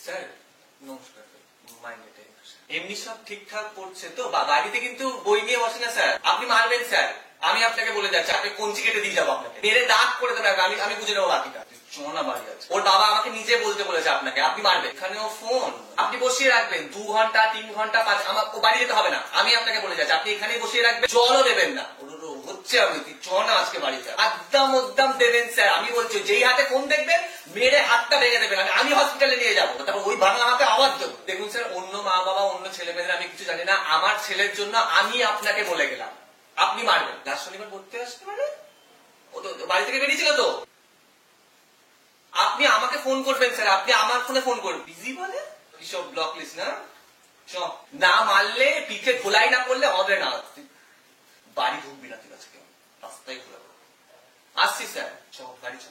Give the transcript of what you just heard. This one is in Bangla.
স্যার নমস্কার। এমনি সব ঠিকঠাক করছে তো? বাড়িতে কিন্তু বই নিয়ে বসে না স্যার। আপনি মারবেন স্যার, আমি আপনাকে বলে যাচ্ছি, আপনি কঞ্চি কেটে দিয়ে যাবো আপনাকে, মেরে দাগ করে দেবে, আমি বুঝে নেবো বাকিটা। চোনা বাড়ি আছে, ওর বাবা আমাকে নিজে বলতে বলেছে আপনাকে, আপনি মারবেন। এখানেও ফোন আপনি বসিয়ে রাখবেন 2 ঘন্টা 3 ঘন্টা 5, আমার বাড়ি যেতে হবে না, আমি আপনাকে বলে যাচ্ছি, আপনি এখানেই বসিয়ে রাখবেন, জলও দেবেন না। হচ্ছে আমি চনা আজকে বাড়িতে আদ্দাম দেবেন স্যার, আমি বলছি যেই হাতে ফোন দেখবেন মেরে হাতটা ভেঙে দেবেন, আমি হসপিটালে নিয়ে যাবো, তারপর ওই ভাঙা হাতে আওয়াজ দেবো। দেখুন স্যার, অন্য মা বাবা অন্য ছেলে মেয়েদের আমি কিছু জানি না, আমার ছেলের জন্য আমি আপনাকে বলে গেলাম, আপনি মারবেন। লাস্ট শনিবার পড়তে আসতে মানে ও তো বাড়ি থেকে বেরিয়েছিল তো। আপনি আমাকে ফোন করবেন স্যার, আপনি আমার ফোনে ফোন করবেন। বিজি বলে কিসব ব্লক লিস্ট না, না মারলে পিঠে ধোলাই না করলে হবে না। বাড়ি ঢুকবি না তুই আজকে, রাস্তায় ঘুরে আসছি স্যার, চ গাড়ি চ।